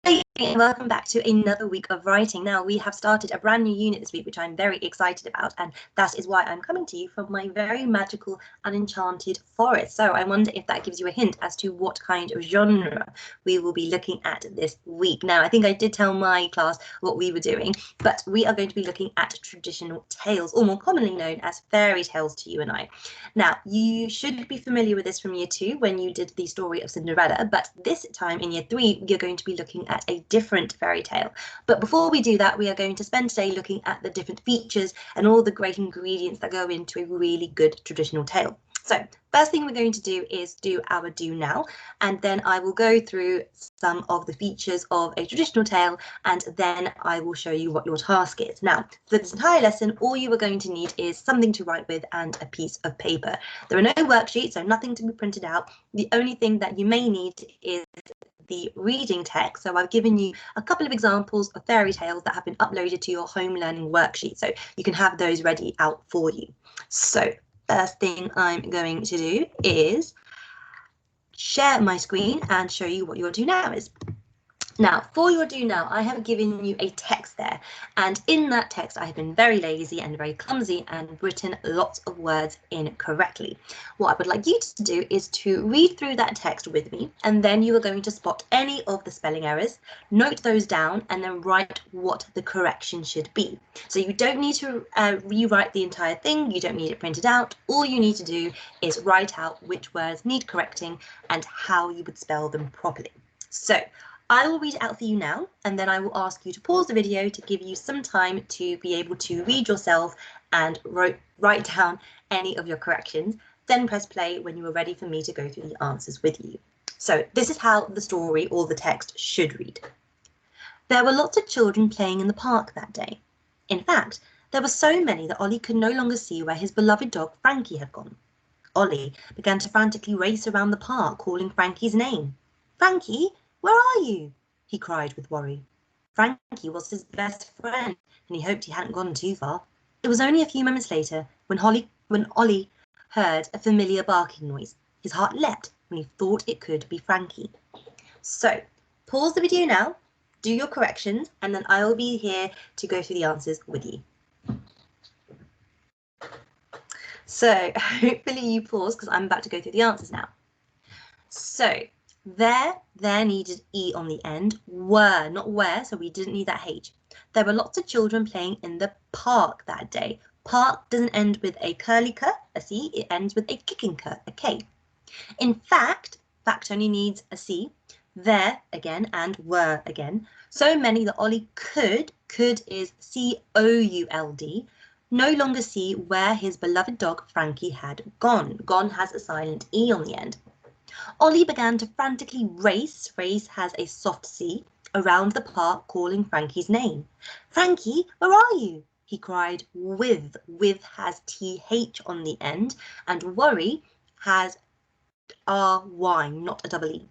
And welcome back to another week of writing. Now, we have started a brand new unit this week, which I'm very excited about, and that is why I'm coming to you from my very magical and enchanted forest. So I wonder if that gives you a hint as to what kind of genre we will be looking at this week. Now, I think I did tell my class what we were doing, but we are going to be looking at traditional tales, or more commonly known as fairy tales to you and I. Now, you should be familiar with this from year 2 when you did the story of Cinderella, but this time in year 3, you're going to be looking at a different fairy tale. But before we do that, we are going to spend today looking at the different features and all the great ingredients that go into a really good traditional tale. So first thing we're going to do is do our do now, and then I will go through some of the features of a traditional tale, and then I will show you what your task is. Now, for this entire lesson, all you are going to need is something to write with and a piece of paper. There are no worksheets, so nothing to be printed out. The only thing that you may need is the reading text. So I've given you a couple of examples of fairy tales that have been uploaded to your home learning worksheet, so you can have those ready out for you. So first thing I'm going to do is share my screen and show you what your do now is. Now, for your do now, I have given you a text there, and in that text I have been very lazy and very clumsy and written lots of words incorrectly. What I would like you to do is to read through that text with me, and then you are going to spot any of the spelling errors, note those down, and then write what the correction should be. So you don't need to rewrite the entire thing, you don't need it printed out. All you need to do is write out which words need correcting and how you would spell them properly. So I will read it out for you now, and then I will ask you to pause the video to give you some time to be able to read yourself and write down any of your corrections. Then press play when you are ready for me to go through the answers with you. So this is how the story or the text should read. There were lots of children playing in the park that day. In fact, there were so many that Ollie could no longer see where his beloved dog Frankie had gone. Ollie began to frantically race around the park, calling Frankie's name. "Frankie, where are you?" he cried with worry. Frankie was his best friend, and he hoped he hadn't gone too far. It was only a few moments later when Ollie heard a familiar barking noise. His heart leapt when he thought it could be Frankie. So, pause the video now, do your corrections, and then I will be here to go through the answers with you. So, hopefully you pause because I'm about to go through the answers now. So, there needed E on the end, were, not where, so we didn't need that H. There were lots of children playing in the park that day. Park doesn't end with a curly K, a C, it ends with a kicking K, a K. In fact only needs a C, there again, and were again. So many that Ollie could is C-O-U-L-D, no longer see where his beloved dog Frankie had gone. Gone has a silent E on the end. Ollie began to frantically race has a soft C, around the park calling Frankie's name. "Frankie, where are you?" he cried with has TH on the end, and worry has RY, not a double E.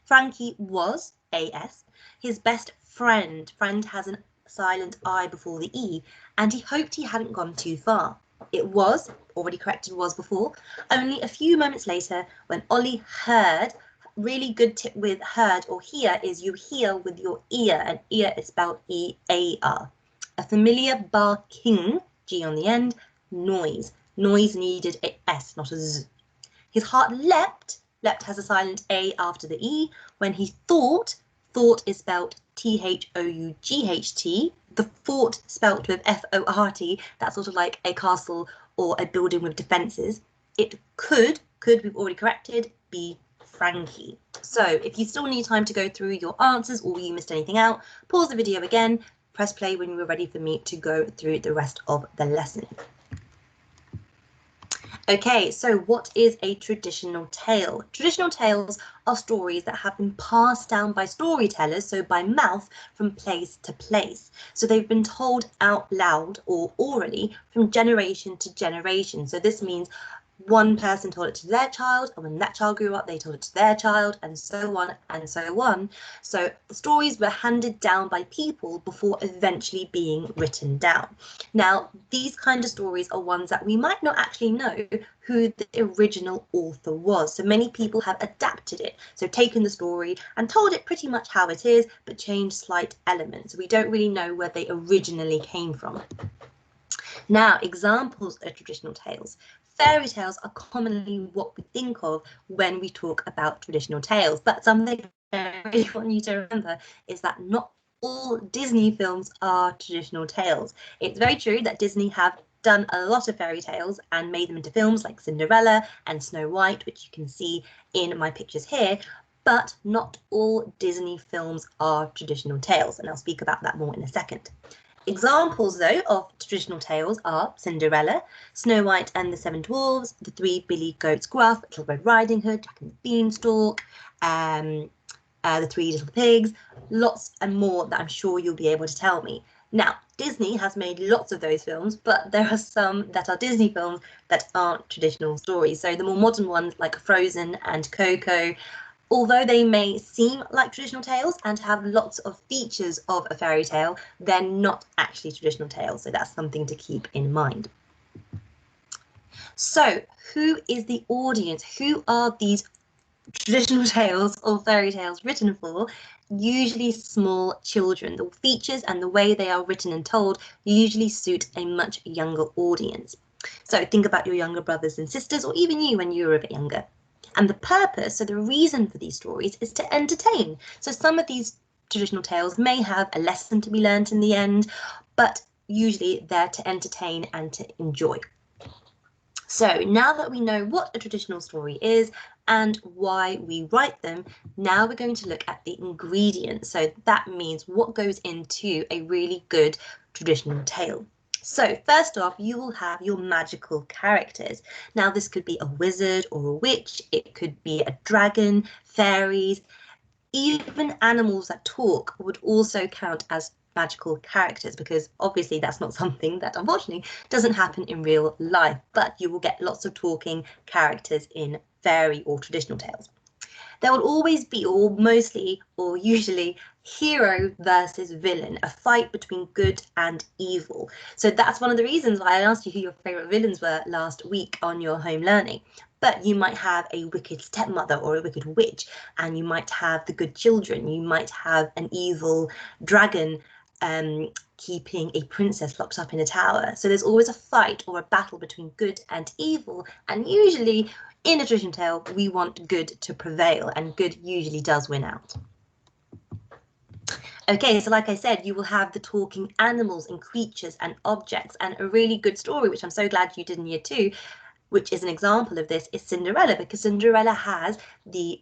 Frankie was AS, his best friend. Friend has a silent I before the E, and he hoped he hadn't gone too far. It was, already corrected was before, only a few moments later when Ollie heard. Really good tip with heard or hear is you hear with your ear, and ear is spelled E-A-R. A familiar barking, G on the end, noise. Noise needed a S, not a Z. His heart leapt has a silent A after the E. When he thought is spelled T-H-O-U-G-H-T. The fort spelt with F-O-R-T, that's sort of like a castle or a building with defences. It could, we've already corrected, be Frankie. So if you still need time to go through your answers or you missed anything out, pause the video again, press play when you are ready for me to go through the rest of the lesson. Okay, so what is a traditional tale? Traditional tales are stories that have been passed down by storytellers, so by mouth, from place to place. So they've been told out loud or orally from generation to generation. So this means one person told it to their child, and when that child grew up, they told it to their child, and so on and so on. So the stories were handed down by people before eventually being written down. Now, these kind of stories are ones that we might not actually know who the original author was. So many people have adapted it, so taken the story and told it pretty much how it is, but changed slight elements. We don't really know where they originally came from. Now, examples of traditional tales. Fairy tales are commonly what we think of when we talk about traditional tales, but something I really want you to remember is that not all Disney films are traditional tales. It's very true that Disney have done a lot of fairy tales and made them into films like Cinderella and Snow White, which you can see in my pictures here, but not all Disney films are traditional tales, and I'll speak about that more in a second. Examples, though, of traditional tales are Cinderella, Snow White and the Seven Dwarfs, The Three Billy Goats Gruff, Little Red Riding Hood, Jack and the Beanstalk, The Three Little Pigs, lots and more that I'm sure you'll be able to tell me. Now, Disney has made lots of those films, but there are some that are Disney films that aren't traditional stories. So the more modern ones like Frozen and Coco, although they may seem like traditional tales and have lots of features of a fairy tale, they're not actually traditional tales. So that's something to keep in mind. So who is the audience? Who are these traditional tales or fairy tales written for? Usually small children. The features and the way they are written and told usually suit a much younger audience. So think about your younger brothers and sisters, or even you when you were a bit younger. And the purpose, so the reason for these stories, is to entertain. So some of these traditional tales may have a lesson to be learned in the end, but usually they're to entertain and to enjoy. So now that we know what a traditional story is and why we write them, now we're going to look at the ingredients. So that means what goes into a really good traditional tale. So first off, you will have your magical characters. Now this could be a wizard or a witch, it could be a dragon, fairies, even animals that talk would also count as magical characters, because obviously that's not something that unfortunately doesn't happen in real life, but you will get lots of talking characters in fairy or traditional tales. There will always be, or mostly, or usually, hero versus villain, a fight between good and evil. So that's one of the reasons why I asked you who your favourite villains were last week on your home learning. But you might have a wicked stepmother or a wicked witch, and you might have the good children. You might have an evil dragon keeping a princess locked up in a tower. So there's always a fight or a battle between good and evil, and usually in a traditional tale, we want good to prevail, and good usually does win out. Okay, so like I said, you will have the talking animals and creatures and objects, and a really good story, which I'm so glad you did in year 2, which is an example of this, is Cinderella, because Cinderella has the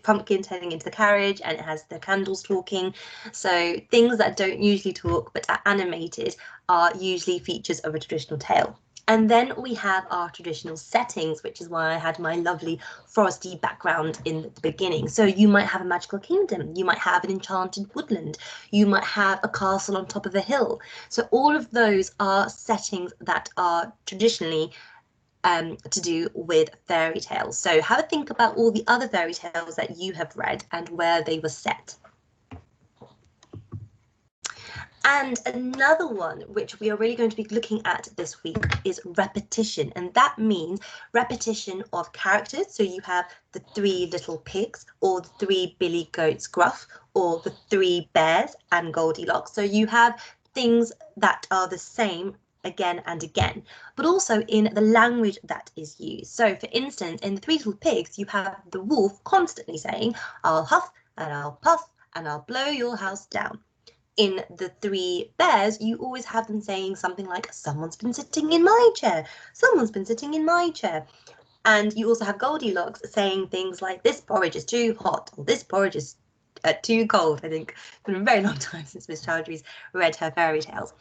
pumpkin turning into the carriage, and it has the candles talking. So things that don't usually talk but are animated are usually features of a traditional tale. And then we have our traditional settings, which is why I had my lovely foresty background in the beginning. So you might have a magical kingdom, you might have an enchanted woodland, you might have a castle on top of a hill. So all of those are settings that are traditionally to do with fairy tales. So have a think about all the other fairy tales that you have read and where they were set. And another one which we are really going to be looking at this week is repetition, and that means repetition of characters. So you have the 3 little pigs, or the 3 Billy Goats Gruff, or the 3 bears and Goldilocks. So you have things that are the same again and again, but also in the language that is used. So for instance, in the 3 little pigs, you have the wolf constantly saying, "I'll huff and I'll puff and I'll blow your house down." In the 3 bears, you always have them saying something like, "Someone's been sitting in my chair, someone's been sitting in my chair." And you also have Goldilocks saying things like, "This porridge is too hot," or "This porridge is too cold." I think it's been a very long time since Miss Chowdhury's read her fairy tales.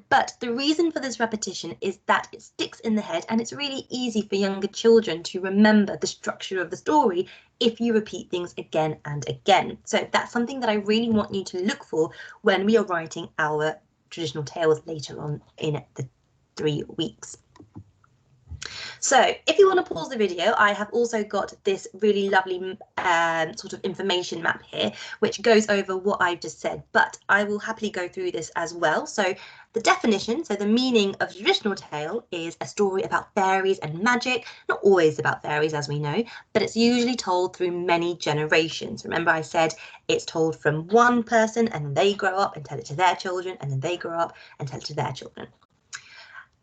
But the reason for this repetition is that it sticks in the head, and it's really easy for younger children to remember the structure of the story if you repeat things again and again. So that's something that I really want you to look for when we are writing our traditional tales later on in the 3 weeks. So if you want to pause the video, I have also got this really lovely sort of information map here, which goes over what I've just said, but I will happily go through this as well. So the definition, so the meaning of a traditional tale is a story about fairies and magic, not always about fairies as we know, but it's usually told through many generations. Remember I said it's told from one person and they grow up and tell it to their children, and then they grow up and tell it to their children.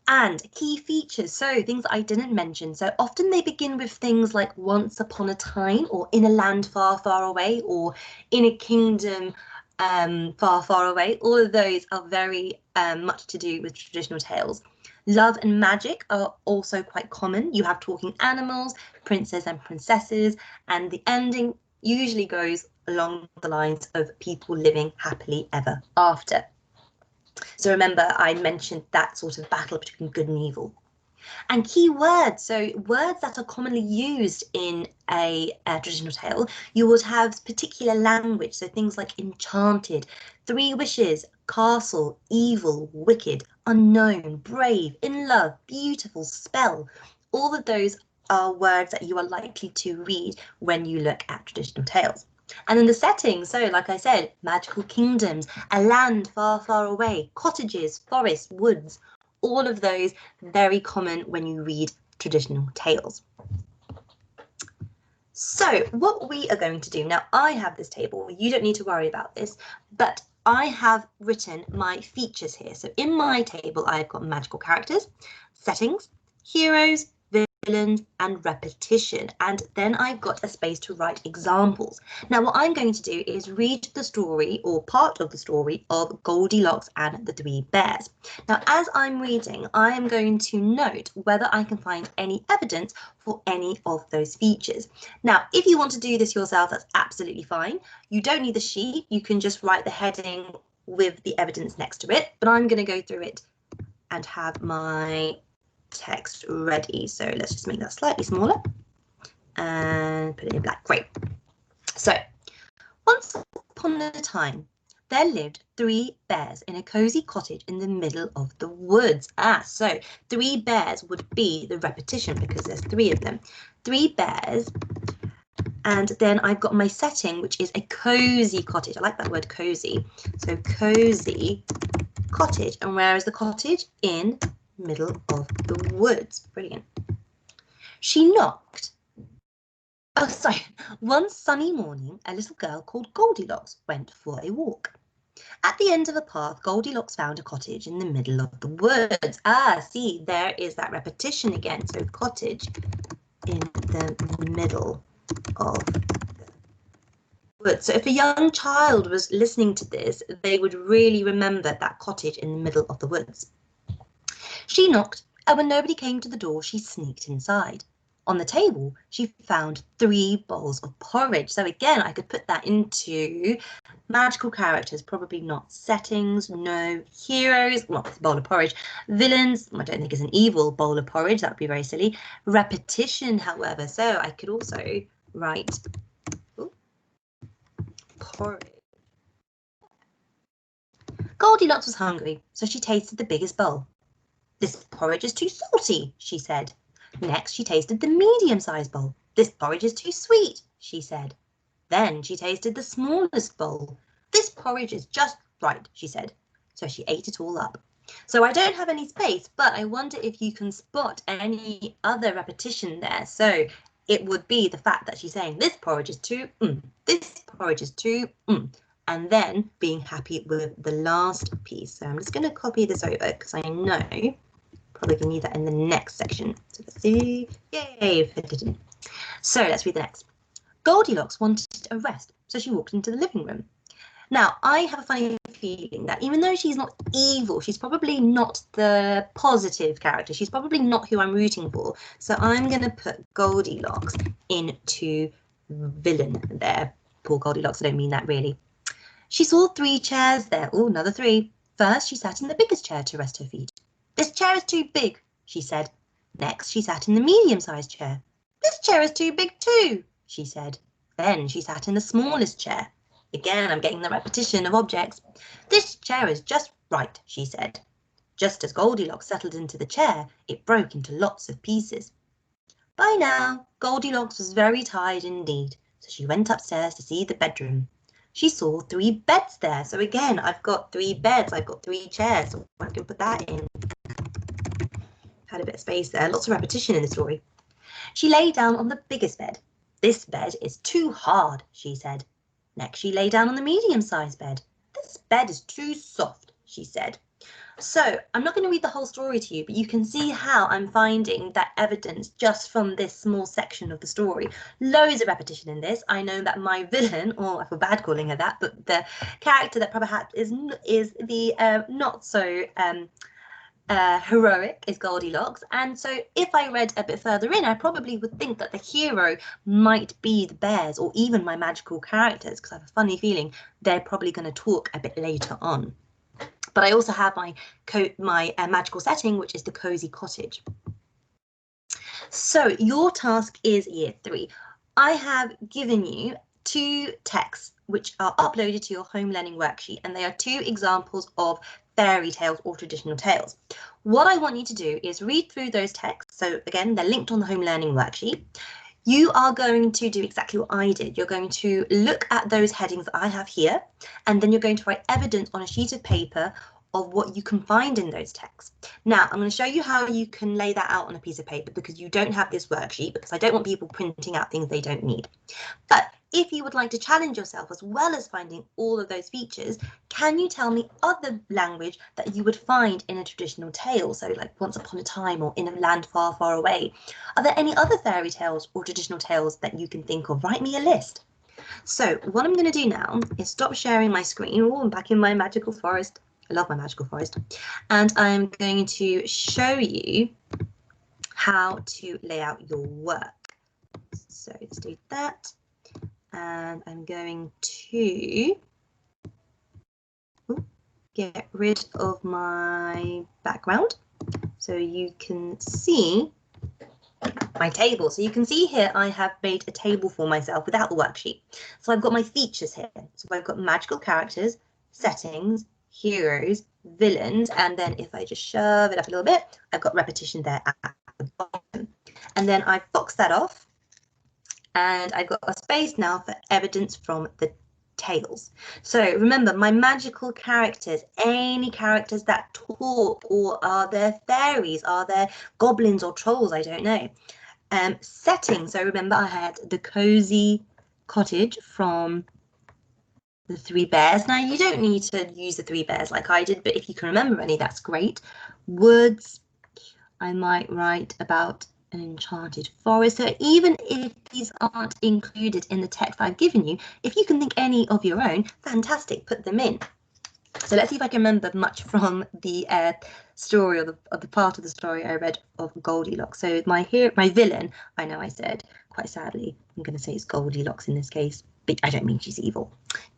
And key features, so things that I didn't mention. So often they begin with things like once upon a time, or in a land far, far away, or in a kingdom far, far away. All of those are very much to do with traditional tales. Love and magic are also quite common. You have talking animals, princes and princesses, and the ending usually goes along the lines of people living happily ever after. So remember, I mentioned that sort of battle between good and evil. And key words, so words that are commonly used in a traditional tale, you would have particular language, so things like enchanted, three wishes, castle, evil, wicked, unknown, brave, in love, beautiful, spell. All of those are words that you are likely to read when you look at traditional tales. And then the setting, so like I said, magical kingdoms, a land far, far away, cottages, forests, woods, all of those very common when you read traditional tales. So what we are going to do now, I have this table, you don't need to worry about this, but I have written my features here. So in my table, I've got magical characters, settings, heroes, villains, and repetition, and then I've got a space to write examples. Now what I'm going to do is read the story, or part of the story, of Goldilocks and the Three Bears. Now as I'm reading, I am going to note whether I can find any evidence for any of those features. Now if you want to do this yourself, that's absolutely fine. You don't need the sheet, you can just write the heading with the evidence next to it, but I'm going to go through it and have my text ready. So let's just make that slightly smaller and put it in black. Great. So once upon a time, there lived three bears in a cozy cottage in the middle of the woods. So three bears would be the repetition because there's three of them. Three bears. And then I've got my setting, which is a cozy cottage. I like that word cozy. So cozy cottage. And where is the cottage? In middle of the woods. Brilliant. She knocked. Oh, sorry. One sunny morning, a little girl called Goldilocks went for a walk. At the end of a path, Goldilocks found a cottage in the middle of the woods. See, there is that repetition again. So cottage in the middle of the woods. So if a young child was listening to this, they would really remember that cottage in the middle of the woods. She knocked, and when nobody came to the door, she sneaked inside. On the table, she found 3 bowls of porridge. So again, I could put that into magical characters, probably not settings, no heroes, well, it's a bowl of porridge. Villains, I don't think it's an evil bowl of porridge, that would be very silly. Repetition, however, so I could also write porridge. Goldilocks was hungry, so she tasted the biggest bowl. This porridge is too salty, she said. Next, she tasted the medium-sized bowl. This porridge is too sweet, she said. Then she tasted the smallest bowl. This porridge is just right, she said. So she ate it all up. So I don't have any space, but I wonder if you can spot any other repetition there. So it would be the fact that she's saying this porridge is too, this porridge is too, and then being happy with the last piece. So I'm just going to copy this over because I know probably going to need that in the next section. So let's see. Yay, fit it in. So let's read the next. Goldilocks wanted a rest, so she walked into the living room. Now, I have a funny feeling that even though she's not evil, she's probably not the positive character. She's probably not who I'm rooting for. So I'm going to put Goldilocks into villain there. Poor Goldilocks, I don't mean that really. She saw 3 chairs there. Oh, another 3. First, she sat in the biggest chair to rest her feet. This chair is too big, she said. Next, she sat in the medium-sized chair. This chair is too big too, she said. Then she sat in the smallest chair. Again, I'm getting the repetition of objects. This chair is just right, she said. Just as Goldilocks settled into the chair, it broke into lots of pieces. By now, Goldilocks was very tired indeed, so she went upstairs to see the bedroom. She saw 3 beds there. So again, I've got 3 beds, I've got 3 chairs, so I can put that in. Had a bit of space there, lots of repetition in the story. She lay down on the biggest bed. This bed is too hard, she said. Next, she lay down on the medium-sized bed. This bed is too soft, she said. So I'm not going to read the whole story to you, but you can see how I'm finding that evidence just from this small section of the story. Loads of repetition in this. I know that my villain, or I feel bad calling her that, but the character that perhaps is the not so heroic is Goldilocks. And so if I read a bit further in, I probably would think that the hero might be the bears or even my magical characters, because I have a funny feeling they're probably going to talk a bit later on. But I also have my magical setting, which is the cozy cottage. So your task is year 3. I have given you 2 texts which are uploaded to your home learning worksheet, and they are 2 examples of fairy tales or traditional tales. What I want you to do is read through those texts. So again, they're linked on the home learning worksheet. You are going to do exactly what I did. You're going to look at those headings that I have here, and then you're going to write evidence on a sheet of paper of what you can find in those texts. Now, I'm going to show you how you can lay that out on a piece of paper, because you don't have this worksheet, because I don't want people printing out things they don't need. But if you would like to challenge yourself as well as finding all of those features, can you tell me other language that you would find in a traditional tale? So like Once Upon a Time or In a Land Far, Far Away. Are there any other fairy tales or traditional tales that you can think of? Write me a list. So what I'm going to do now is stop sharing my screen. Oh, I'm back in my magical forest. I love my magical forest. And I'm going to show you how to lay out your work. So let's do that. And I'm going to get rid of my background so you can see my table. So you can see here I have made a table for myself without the worksheet. So I've got my features here. So I've got magical characters, settings, heroes, villains, and then if I just shove it up a little bit, I've got repetition there at the bottom. And then I've boxed that off, and I've got a space now for evidence from the tales. So remember, my magical characters, any characters that talk, or are there fairies, are there goblins or trolls, I don't know. Setting, so remember I had the cozy cottage from the 3 bears. Now you don't need to use the 3 bears like I did, but if you can remember any, that's great. Woods, I might write about an enchanted forest. So even if these aren't included in the text I've given you, if you can think any of your own, fantastic, put them in. So let's see if I can remember much from the story, or the part of the story I read of Goldilocks. So my villain, I know I said, quite sadly, I'm going to say it's Goldilocks in this case, but I don't mean she's evil.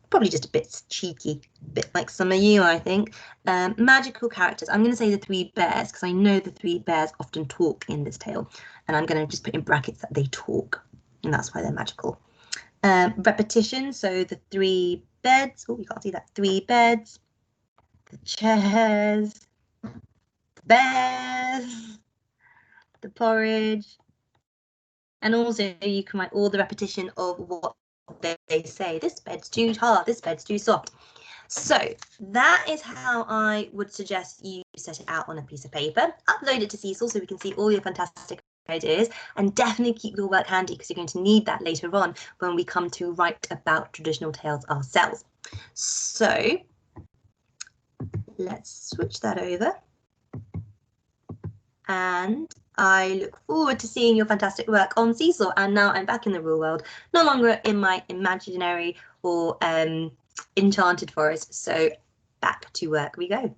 Probably just a bit cheeky, a bit like some of you, I think. Magical characters, I'm going to say the 3 bears, because I know the 3 bears often talk in this tale, and I'm going to just put in brackets that they talk, and that's why they're magical. Repetition, so the 3 beds, oh, you can't see that, 3 beds, the chairs, the bears, the porridge, and also you can write all the repetition of what they say. This bed's too hard, this bed's too soft. So that is how I would suggest you set it out on a piece of paper. Upload it to Cecil so we can see all your fantastic ideas, and definitely keep your work handy, because you're going to need that later on when we come to write about traditional tales ourselves. So let's switch that over, and I look forward to seeing your fantastic work on Cecil. And now I'm back in the real world, no longer in my imaginary or enchanted forest. So back to work we go.